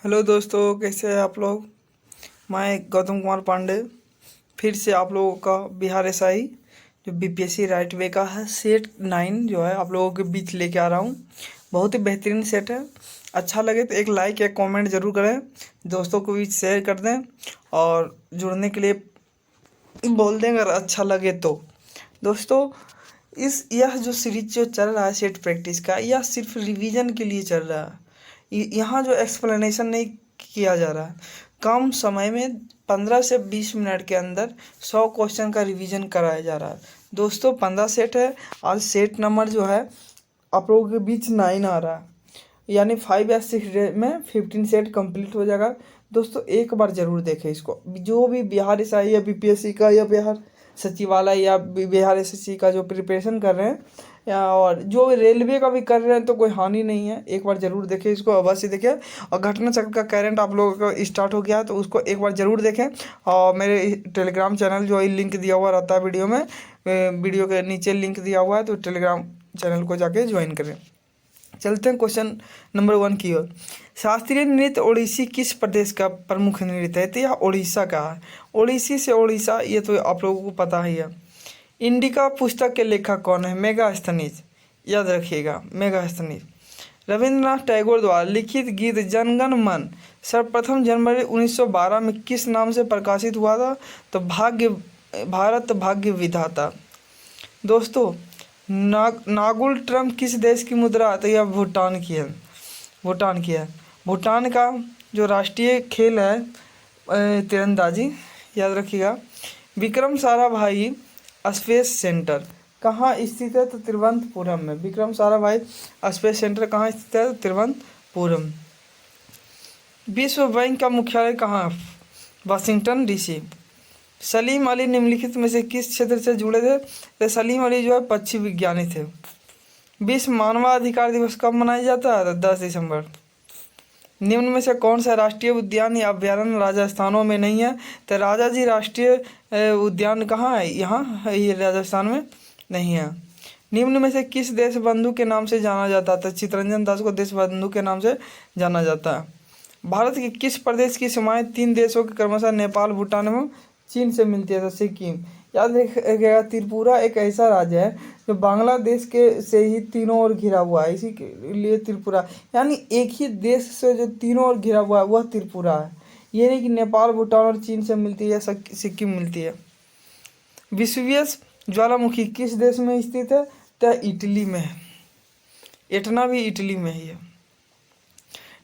Hello दोस्तों, कैसे हैं आप लोग। मैं गौतम कुमार पांडे फिर से आप लोगों का बिहार एसआई जो बीपीएससी राइट वे का है सेट 9 जो है आप लोगों के बीच लेके आ रहा हूँ। बहुत ही बेहतरीन सेट है। अच्छा लगे तो एक लाइक या कमेंट ज़रूर करें, दोस्तों को भी शेयर कर दें और जुड़ने के लिए बोल दें अगर अच्छा लगे तो। दोस्तों, यह जो सीरीज जो चल रहा है सेट प्रैक्टिस का, यह सिर्फ रिवीजन के लिए चल रहा है। यहाँ जो एक्सप्लेनेशन नहीं किया जा रहा है। कम समय में 15 से 20 मिनट के अंदर 100 क्वेश्चन का रिवीजन कराया जा रहा है। दोस्तों, 15 सेट है। आज सेट नंबर जो है आप लोगों के बीच 9 आ रहा है, यानी 5 या 6 डे में 15 सेट कंप्लीट हो जाएगा। दोस्तों, एक बार ज़रूर देखें इसको। जो भी बिहार एसआई या बीपीएससी का या बिहार सचिवालय या बिहार एसएससी का जो प्रिपरेशन कर रहे हैं या और जो रेलवे का भी कर रहे हैं तो कोई हानि नहीं है। एक बार ज़रूर देखें इसको, अवश्य देखें। और घटना चक्र का करंट आप लोगों का स्टार्ट हो गया है तो उसको एक बार ज़रूर देखें। और मेरे टेलीग्राम चैनल जो लिंक दिया हुआ रहता है वीडियो में, वीडियो के नीचे लिंक दिया हुआ है, तो टेलीग्राम चैनल को जाके ज्वाइन करें। चलते हैं क्वेश्चन नंबर 1 की ओर। शास्त्रीय नृत्य ओडिसी किस प्रदेश का प्रमुख नृत्य है? तो यह उड़ीसा का है। ओडिसी से ओडिशा, ये तो आप लोगों को पता ही है। इंडिका पुस्तक के लेखक कौन है? मेगास्थनीज, याद रखिएगा, मेगास्थनीज। रविंद्रनाथ टैगोर द्वारा लिखित गीत जनगण मन सर्वप्रथम जनवरी 1912 में किस नाम से प्रकाशित हुआ था? तो भारत भाग्य विधाता। दोस्तों, नागुल ट्रम्प किस देश की मुद्रा है? तो यह भूटान की है। भूटान की है। भूटान का जो राष्ट्रीय खेल है तीरंदाजी, याद रखिएगा। विक्रम साराभाई स्पेस सेंटर कहाँ स्थित है? तो तिरुवनंतपुरम में। विक्रम साराभाई स्पेस सेंटर कहाँ स्थित है? तो तिरुवनंतपुरम। विश्व बैंक का मुख्यालय कहाँ है? Washington DC. सलीम अली निम्नलिखित में से किस क्षेत्र से जुड़े थे? तो सलीम अली जो है पक्षी विज्ञानी थे। विश्व मानवाधिकार दिवस कब मनाया जाता है? तो 10 दिसंबर। निम्न में से कौन सा राष्ट्रीय उद्यान या अभ्यारण्य राजस्थानों में नहीं है? तो राजाजी राष्ट्रीय उद्यान कहाँ है? यहाँ है, ये राजस्थान में नहीं है। निम्न में से किस देश बंधु के नाम से जाना जाता है? तो चित्तरंजन दास को देश बंधु के नाम से जाना जाता है। भारत के किस प्रदेश की सीमाएं 3 देशों के क्रमशः नेपाल, भूटान एवं चीन से मिलती है? तो सिक्किम। याद रखिएगा, त्रिपुरा एक ऐसा राज्य है जो बांग्लादेश के से ही तीनों ओर घिरा हुआ है, इसी के लिए त्रिपुरा, यानी एक ही देश से जो तीनों ओर घिरा हुआ है वह त्रिपुरा है। ये नहीं कि नेपाल, भूटान और चीन से मिलती है, सिक्किम मिलती है। विसुवियस ज्वालामुखी किस देश में स्थित है? तो इटली में है। एटना भी इटली में ही है।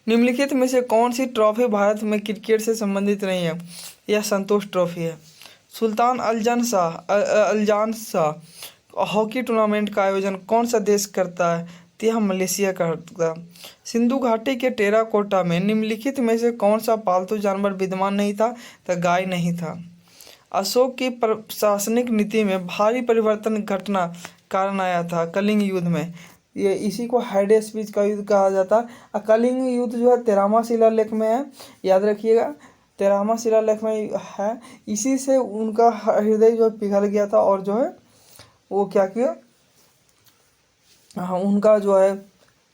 निम्नलिखित में से कौन सी ट्रॉफी भारत में क्रिकेट से संबंधित नहीं है? यह संतोष ट्रॉफी है। सुल्तान अल्जान शाह हॉकी टूर्नामेंट का आयोजन कौन सा देश करता है? तो यह मलेशिया करता। सिंधु घाटी के टेराकोटा में निम्नलिखित में से कौन सा पालतू जानवर विद्यमान नहीं था? तो गाय नहीं था। अशोक की प्रशासनिक नीति में भारी परिवर्तन घटना कारण आया था कलिंग युद्ध में। ये इसी को हेड स्पीच का युद्ध कहा जाता है। कलिंग युद्ध जो है 13वां शिलालेख में है, याद रखिएगा, 13वां शिलालेख में है। इसी से उनका हृदय जो पिघल गया था और जो है वो क्या किया, हाँ, उनका जो है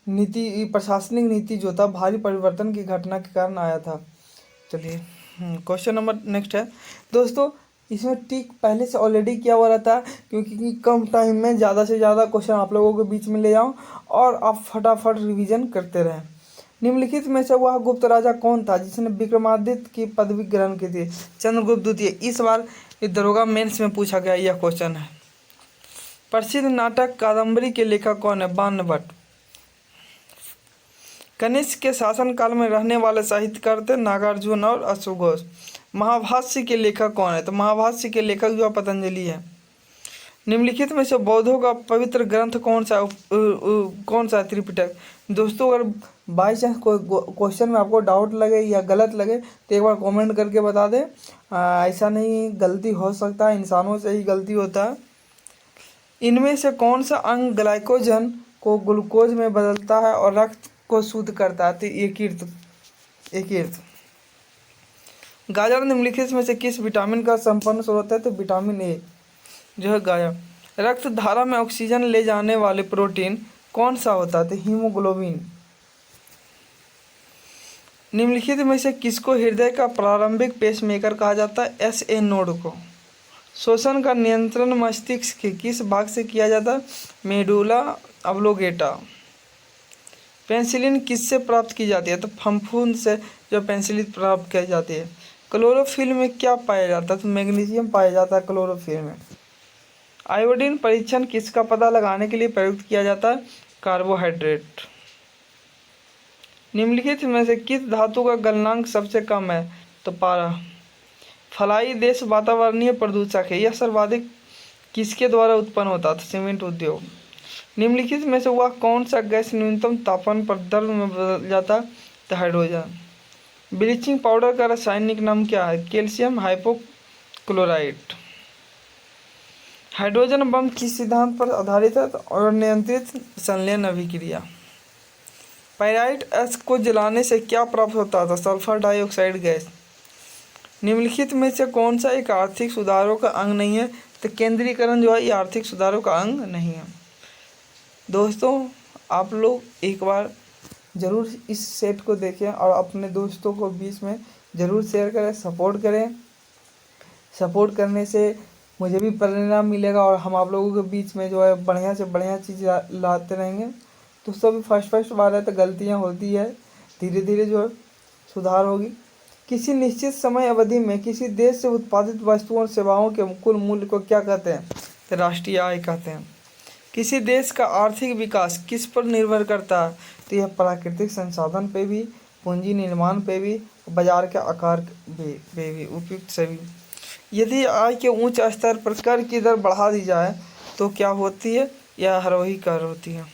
नीति, प्रशासनिक नीति जो था भारी परिवर्तन की घटना के कारण आया था। चलिए क्वेश्चन नंबर नेक्स्ट है। दोस्तों, इसमें टिक पहले से ऑलरेडी किया हुआ रहता है क्योंकि कम टाइम में ज़्यादा से ज़्यादा क्वेश्चन आप लोगों के बीच में ले जाऊं और आप फटाफट रिवीजन करते रहें। निम्नलिखित में से वह गुप्त राजा कौन था जिसने विक्रमादित्य की पदवी ग्रहण की थी? चंद्रगुप्त द्वितीय। इस बार दरोगा मेंस में पूछा गया यह क्वेश्चन है। प्रसिद्ध नाटक कादम्बरी के लेखक कौन है? बाणभट्ट। कनिष्क के शासनकाल में रहने वाले साहित्यकार थे नागार्जुन और अश्वघोष। महाभाष्य के लेखक कौन है? तो महाभाष्य के लेखक जो पतंजलि है। निम्नलिखित में से बौद्धों का पवित्र ग्रंथ कौन सा है? त्रिपिटक। दोस्तों, अगर बाई चांस कोई क्वेश्चन में आपको डाउट लगे या गलत लगे तो एक बार कमेंट करके बता दें। ऐसा नहीं, गलती हो सकता है, इंसानों से ही गलती होता है। इनमें से कौन सा अंग ग्लाइकोजन को ग्लूकोज में बदलता है और रक्त को शुद्ध करता है? तो यकृत। गाजर निम्नलिखित में से किस विटामिन का संपन्न स्रोत है? तो विटामिन ए जो है गाजर। रक्त धारा में ऑक्सीजन ले जाने वाले प्रोटीन कौन सा होता है? तो हीमोग्लोबिन। निम्नलिखित में से किसको हृदय का प्रारंभिक पेसमेकर कहा जाता है? एस.ए. नोड को। श्वसन का नियंत्रण मस्तिष्क के किस भाग से किया जाता है? Medulla oblongata. पेनिसिलिन किससे प्राप्त की जाती है? तो फफूंद से जो पेनिसिलिन प्राप्त की जाती है। क्लोरोफिल में क्या पाया जाता है? तो मैग्नीशियम पाया जाता है क्लोरोफिल में। आयोडीन परीक्षण किसका पता लगाने के लिए प्रयुक्त किया जाता है? कार्बोहाइड्रेट। निम्नलिखित में से किस धातु का गलनांक सबसे कम है? तो पारा। फ्लाई देश वातावरणीय प्रदूषक है, यह सर्वाधिक किसके द्वारा उत्पन्न होता है? तो सीमेंट उद्योग। निम्नलिखित में से वह कौन सा गैस न्यूनतम तापमान पर द्रव में बदल जाता है? तो हाइड्रोजन। ब्लीचिंग पाउडर का रासायनिक नाम क्या है? Calcium hypochlorite. हाइड्रोजन बम किस सिद्धांत पर आधारित है? और नियंत्रित संलयन अभिक्रिया। पाइराइट एश को जलाने से क्या प्राप्त होता था? Sulphur dioxide gas. निम्नलिखित में से कौन सा एक आर्थिक सुधारों का अंग नहीं है? तो केंद्रीकरण जो है ये आर्थिक सुधारों का अंग नहीं है। दोस्तों, आप लोग एक बार ज़रूर इस सेट को देखें और अपने दोस्तों को बीच में ज़रूर शेयर करें, सपोर्ट करें। सपोर्ट करने से मुझे भी परिणाम मिलेगा और हम आप लोगों के बीच में जो है बढ़िया से बढ़िया चीज़ लाते रहेंगे। दोस्तों, अभी फर्स्ट बार है तो गलतियाँ होती है, धीरे धीरे जो है सुधार होगी। किसी निश्चित समय अवधि में किसी देश से उत्पादित वस्तुओं और सेवाओं के कुल मूल्य को क्या कहते हैं? तो राष्ट्रीय आय कहते हैं। किसी देश का आर्थिक विकास किस पर निर्भर करता है? तो यह प्राकृतिक संसाधन पे भी, पूंजी निर्माण पे भी, बाजार के आकार पे भी, उपयुक्त सभी। यदि आय के उच्च स्तर पर कर की दर बढ़ा दी जाए तो क्या होती है? यह आरोही कर होती है।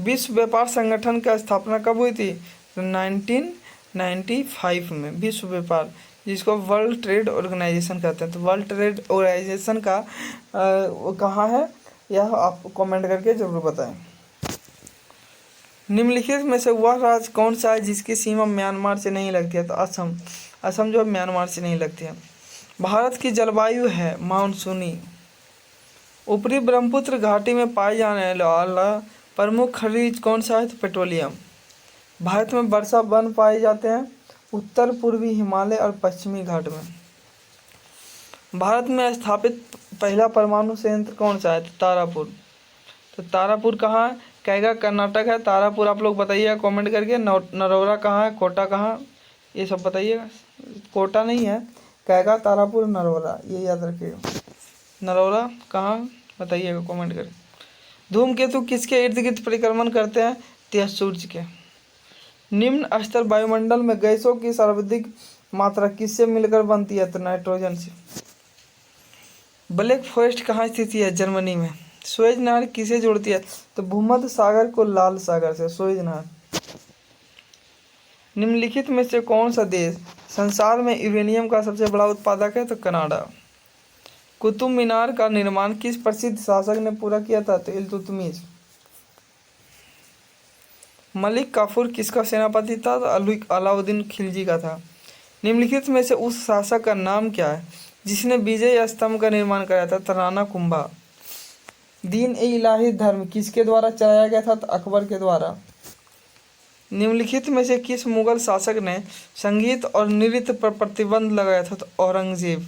विश्व व्यापार संगठन की स्थापना कब हुई थी? तो 1995 में विश्व व्यापार, जिसको वर्ल्ड ट्रेड ऑर्गेनाइजेशन कहते हैं। तो वर्ल्ड ट्रेड ऑर्गेनाइजेशन का वो कहाँ है, यह आप कमेंट करके जरूर बताएं। निम्नलिखित में से वह राज्य कौन सा है जिसकी सीमा म्यांमार से नहीं लगती है? तो असम। असम जो है म्यांमार से नहीं लगती है। भारत की जलवायु है मानसूनी। ऊपरी ब्रह्मपुत्र घाटी में पाए जाने वाला प्रमुख खनिज कौन सा है? तो पेट्रोलियम। भारत में वर्षा वन पाए जाते हैं उत्तर पूर्वी हिमालय और पश्चिमी घाट में। भारत में स्थापित पहला परमाणु संयंत्र कौन सा है? तो तारापुर। तो तारापुर कहाँ है? कैगा कर्नाटक है। तारापुर आप लोग बताइएगा कमेंट करके। नरौरा कहाँ है? कोटा कहाँ? ये सब बताइएगा। कोटा नहीं है, कैगा, तारापुर, नरौरा, ये याद रखिएगा। नरौरा कहाँ बताइएगा कमेंट करके। धूमकेतु किसके इर्द गिर्द परिक्रमण करते हैं? तो यह सूर्य के। निम्न स्तर वायुमंडल में गैसों की सर्वाधिक मात्रा किससे मिलकर बनती है? तो नाइट्रोजन से। ब्लैक फॉरेस्ट कहाँ स्थित है? जर्मनी में। सुएज नहर किसे जोड़ती है? तो भूमध्य सागर को लाल सागर से, सुएज नहर। निम्नलिखित में से कौन सा देश संसार में यूरेनियम का सबसे बड़ा उत्पादक है? तो कनाडा। कुतुब मीनार का निर्माण किस प्रसिद्ध शासक ने पूरा किया था? तो इल्तुतमिश। मलिक काफूर किसका सेनापति था? तो अलाउद्दीन खिलजी का था। निम्नलिखित में से उस शासक का नाम क्या है जिसने विजय स्तंभ का निर्माण कराया था? तो राणा कुंभा। दीन ए इलाही धर्म किसके द्वारा चलाया गया था? तो अकबर के द्वारा। निम्नलिखित में से किस मुगल शासक ने संगीत और नृत्य पर प्रतिबंध लगाया था? तो औरंगजेब।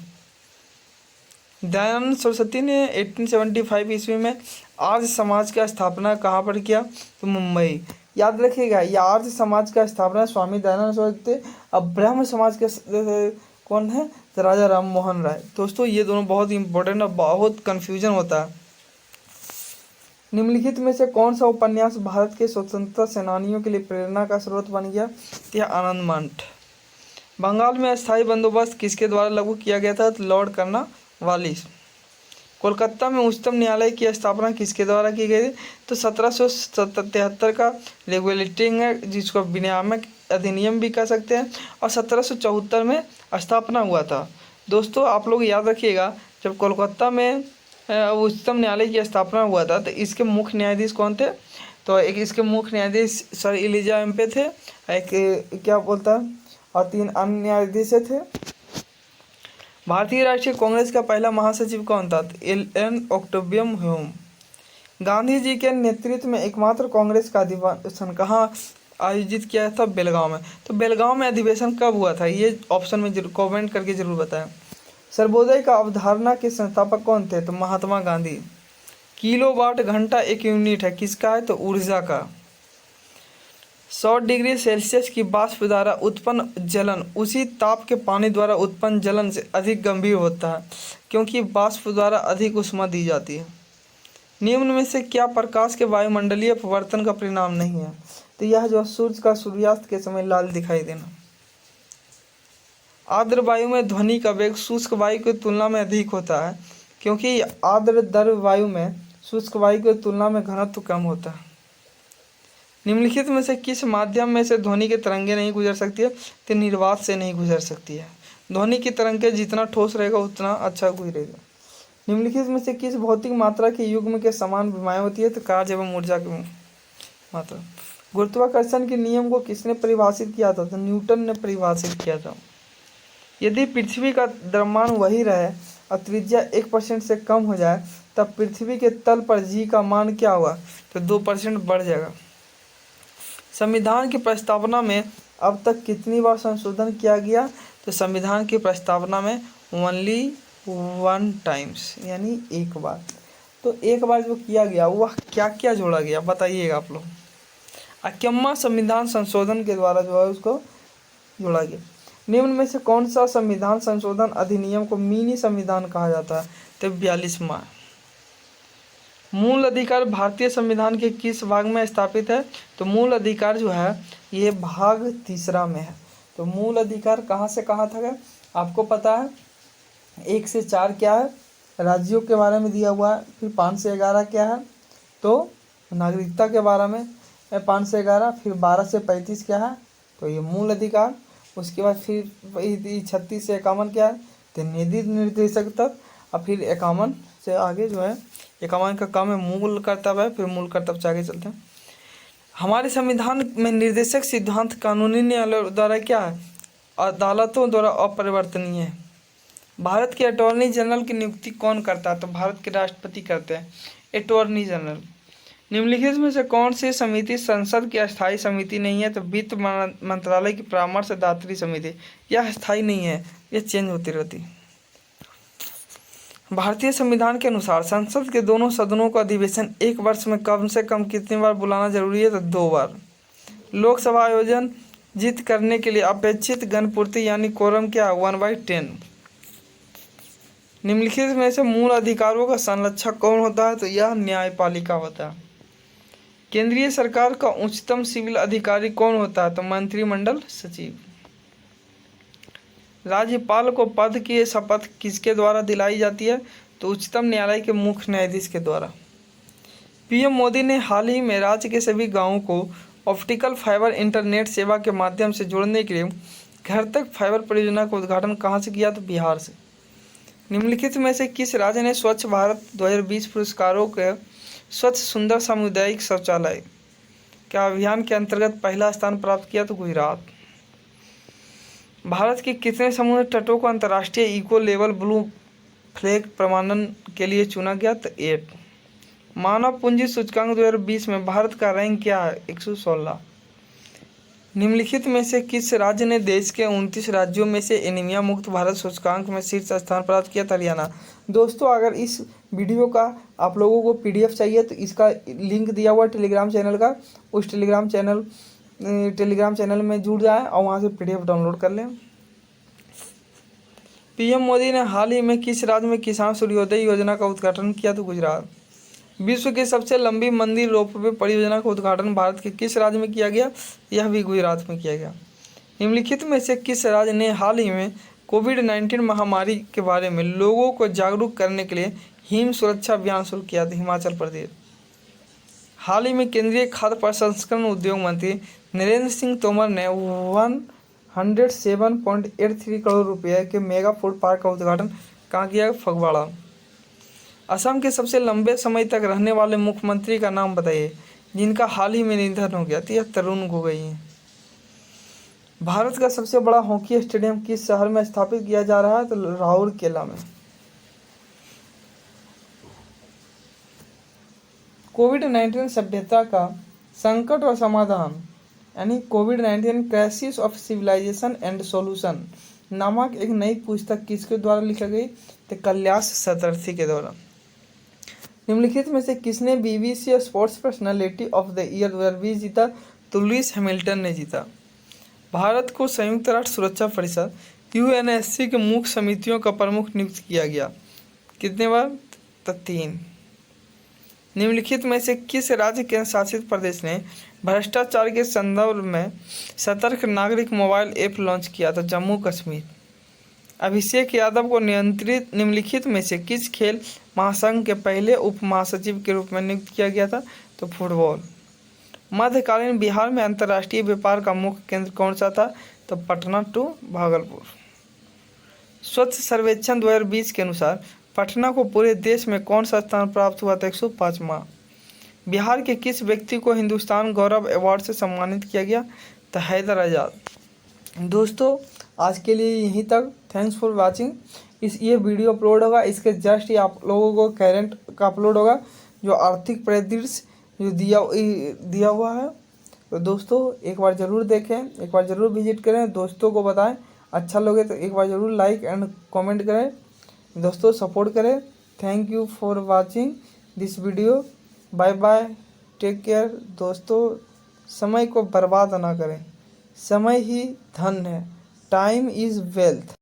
दयानंद सरस्वती ने 1875 ईस्वी में आर्य समाज की स्थापना कहाँ पर किया? तो मुंबई। याद रखिएगा, यह आर्य समाज का स्थापना स्वामी दयानंद सरस्वती। अब ब्रह्म समाज के कौन है? तो राजा राम मोहन राय। दोस्तों, ये दोनों बहुत इंपॉर्टेंट और बहुत कन्फ्यूजन होता है। निम्नलिखित में से कौन सा उपन्यास भारत के स्वतंत्रता सेनानियों के लिए प्रेरणा का स्रोत बन गया? यह आनंद मंठ। बंगाल में अस्थायी बंदोबस्त किसके द्वारा लागू किया गया था? तो लॉर्ड कर्नवालिस। कोलकाता में उच्चतम न्यायालय की स्थापना किसके द्वारा की गई? तो 1773 का रेगुलेटिंग एक्ट, जिसको विनियामक अधिनियम भी कह सकते हैं, और 1774 में स्थापना हुआ था। दोस्तों, आप लोग याद रखिएगा, जब कोलकाता में उच्चतम न्यायालय की स्थापना हुआ था तो इसके मुख्य न्यायाधीश कौन थे? तो एक इसके मुख्य न्यायाधीश सर एलिजा एम्पे थे, एक क्या बोलता है, और 3 अन्य न्यायाधीश थे। भारतीय राष्ट्रीय कांग्रेस का पहला महासचिव कौन था? एल.एन. ऑक्टेवियम ह्यूम। गांधी जी के नेतृत्व में एकमात्र कांग्रेस का अधिवेशन कहाँ आयोजित किया था बेलगांव में। तो बेलगांव में अधिवेशन कब हुआ था, ये ऑप्शन में जरूर कमेंट करके जरूर बताएं। सर्वोदय का अवधारणा के संस्थापक कौन थे, तो महात्मा गांधी। किलोवाट घंटा एक यूनिट है, किसका है, तो ऊर्जा का। 100 डिग्री सेल्सियस की वाष्प द्वारा उत्पन्न जलन उसी ताप के पानी द्वारा उत्पन्न जलन से अधिक गंभीर होता है, क्योंकि वाष्प द्वारा अधिक ऊष्मा दी जाती है। निम्न में से क्या प्रकाश के वायुमंडलीय अपवर्तन का परिणाम नहीं है, तो यह जो सूर्य का सूर्यास्त के समय लाल दिखाई देना। आर्द्र वायु में ध्वनि का वेग शुष्क वायु की तुलना में अधिक होता है, क्योंकि आर्द्र द्रव वायु में शुष्क वायु की तुलना में घनत्व कम होता है। निम्नलिखित में से किस माध्यम में से ध्वनि की तरंगें नहीं गुजर सकती है, तो निर्वात से नहीं गुजर सकती है। ध्वनि की तरंगें जितना ठोस रहेगा उतना अच्छा गुजरेगा। निम्नलिखित में से किस भौतिक मात्रा के युग्म के समान विमाएँ होती है, तो कार्य एवं ऊर्जा की मात्रा। गुरुत्वाकर्षण के नियम को किसने परिभाषित किया था, तो न्यूटन ने परिभाषित किया था। यदि पृथ्वी का द्रव्यमान वही रहे और त्रिज्या 1% से कम हो जाए, तब पृथ्वी के तल पर जी का मान क्या हुआ, तो 2% बढ़ जाएगा। संविधान की प्रस्तावना में अब तक कितनी बार संशोधन किया गया, तो संविधान की प्रस्तावना में ओनली 1 टाइम्स, यानी एक बार। तो एक बार जो किया गया वह क्या क्या जोड़ा गया, बताइएगा आप लोग। 81वां संविधान संशोधन के द्वारा जो है उसको जोड़ा गया। निम्न में से कौन सा संविधान संशोधन अधिनियम को मिनी संविधान कहा जाता है, तो 42वां। मूल अधिकार भारतीय संविधान के किस भाग में स्थापित है, तो मूल अधिकार जो है ये भाग 3 में है। तो मूल अधिकार कहाँ से कहाँ तक है, आपको पता है। 1 से 4 क्या है, राज्यों के बारे में दिया हुआ है। फिर 5 से 11 क्या है, तो नागरिकता के बारे में 5 से 11। फिर 12 से 35 क्या है, तो ये मूल अधिकार। उसके बाद फिर 36 से 51 क्या है, तो निधि निर्देशक तक। और फिर 51 से आगे जो है 51 का काम है मूल कर्तव्य है। फिर मूल कर्तव्य से आगे चलते हैं। हमारे संविधान में निर्देशक सिद्धांत कानूनी न्यायालय द्वारा क्या है, अदालतों द्वारा अपरिवर्तनीय है। भारत के अटॉर्नी जनरल की नियुक्ति कौन करता है, तो भारत के राष्ट्रपति करते हैं, अटॉर्नी जनरल। निम्नलिखित में से कौन सी समिति संसद की अस्थायी समिति नहीं है, तो वित्त मंत्रालय की परामर्शदात्री समिति। यह अस्थायी नहीं है, यह चेंज होती रहती है। भारतीय संविधान के अनुसार संसद के दोनों सदनों का अधिवेशन एक वर्ष में कम से कम कितनी बार बुलाना जरूरी है, तो 2 बार। लोकसभा आयोजन जीत करने के लिए अपेक्षित गणपूर्ति यानी कोरम क्या 1/10। निम्नलिखित में से मूल अधिकारों का संरक्षक कौन होता है, तो यह न्यायपालिका होता है। केंद्रीय सरकार का उच्चतम सिविल अधिकारी कौन होता है, तो मंत्रिमंडल सचिव। राज्यपाल को पद की शपथ किसके द्वारा दिलाई जाती है, तो उच्चतम न्यायालय के मुख्य न्यायाधीश के द्वारा। पीएम मोदी ने हाल ही में राज्य के सभी गांवों को ऑप्टिकल फाइबर इंटरनेट सेवा के माध्यम से जोड़ने के लिए घर तक फाइबर परियोजना का उद्घाटन कहाँ से किया, तो बिहार से। निम्नलिखित में से किस राज्य ने स्वच्छ भारत 2020 पुरस्कारों के स्वच्छ सुंदर सामुदायिक शौचालय का अभियान के अंतर्गत पहला स्थान प्राप्त किया, तो गुजरात। भारत के कितने समुद्र तटों को अंतर्राष्ट्रीय इको लेवल ब्लू फ्लैग प्रमाणन के लिए चुना गया, तो 8। मानव पूंजी सूचकांक 2020 में भारत का रैंक क्या है, 116। निम्नलिखित में से किस राज्य ने देश के 29 राज्यों में से एनीमिया मुक्त भारत सूचकांक में शीर्ष स्थान प्राप्त किया, हरियाणा। दोस्तों अगर इस वीडियो का आप लोगों को पीडीएफ चाहिए तो इसका लिंक दिया हुआ टेलीग्राम चैनल का, उस टेलीग्राम चैनल में जुड़ जाएं और वहाँ से पीडीएफ डाउनलोड कर लें। पीएम मोदी ने हाल ही में किस राज्य में किसान सूर्योदय योजना का उद्घाटन किया, तो गुजरात। विश्व की सबसे लंबी मंदिर रोपवे परियोजना का उद्घाटन भारत के किस राज्य में किया गया, यह भी गुजरात में किया गया। निम्नलिखित में से किस राज्य ने हाल ही में कोविड-19 महामारी के बारे में लोगों को जागरूक करने के लिए हिम सुरक्षा अभियान शुरू किया था, हिमाचल प्रदेश। हाल ही में केंद्रीय खाद्य प्रसंस्करण उद्योग मंत्री नरेंद्र सिंह तोमर ने 107.83 करोड़ रुपये के मेगा फूड पार्क का उद्घाटन कहाँ किया, फगवाड़ा। असम के सबसे लंबे समय तक रहने वाले मुख्यमंत्री का नाम बताइए जिनका हाल ही में निधन हो गया, तो यह तरुण गोगोई है। भारत का सबसे बड़ा हॉकी स्टेडियम किस शहर में स्थापित किया जा रहा है, तो राउरकेला में। कोविड-19 सभ्यता का संकट और समाधान यानी कोविड-19 crisis of civilization and solution नामक एक नई पुस्तक किसके द्वारा लिखा गई? तो कैलाश सतर्थी के द्वारा। निम्नलिखित में से किसने BBC sports personality of the year 2020 जीता? तो लुइस हैमिल्टन ने जीता। भारत को संयुक्त राष्ट्र सुरक्षा परिषद यूएनएससी के मुख्य समितियों का प्रमुख नियुक्त किया गया। कितने बार? तो 3। निम्नलिखित में से किस राज्य केंद्र शासित प्रदेश ने भ्रष्टाचार के संदर्भ में सतर्क नागरिक मोबाइल ऐप लॉन्च किया? तो जम्मू कश्मीर। अभिषेक यादव को निम्नलिखित में से किस खेल महासंघ के पहले उप महासचिव के रूप में नियुक्त किया गया था? तो फुटबॉल। मध्यकालीन बिहार में अंतर्राष्ट्रीय व्यापार का मुख्य केंद्र कौन सा था? तो पटना टू भागलपुर। स्वच्छ सर्वेक्षण 2020 के अनुसार पटना को पूरे देश में कौन सा स्थान प्राप्त हुआ था? 105वां। बिहार के किस व्यक्ति को हिंदुस्तान गौरव अवार्ड से सम्मानित किया गया? तो हैदर आजाद। दोस्तों आज के लिए यहीं तक। Thanks for watching. ये वीडियो अपलोड होगा, इसके जस्ट ही आप लोगों को करंट का अपलोड होगा जो आर्थिक परिदृश्य जो दिया हुआ है। तो दोस्तों एक बार ज़रूर देखें, एक बार ज़रूर विजिट करें, दोस्तों को बताएं। अच्छा लगे तो एक बार ज़रूर लाइक एंड कमेंट करें। दोस्तों सपोर्ट करें। Thank you for watching this video. Bye bye, take care. दोस्तों समय को बर्बाद ना करें, समय ही धन है। Time is wealth.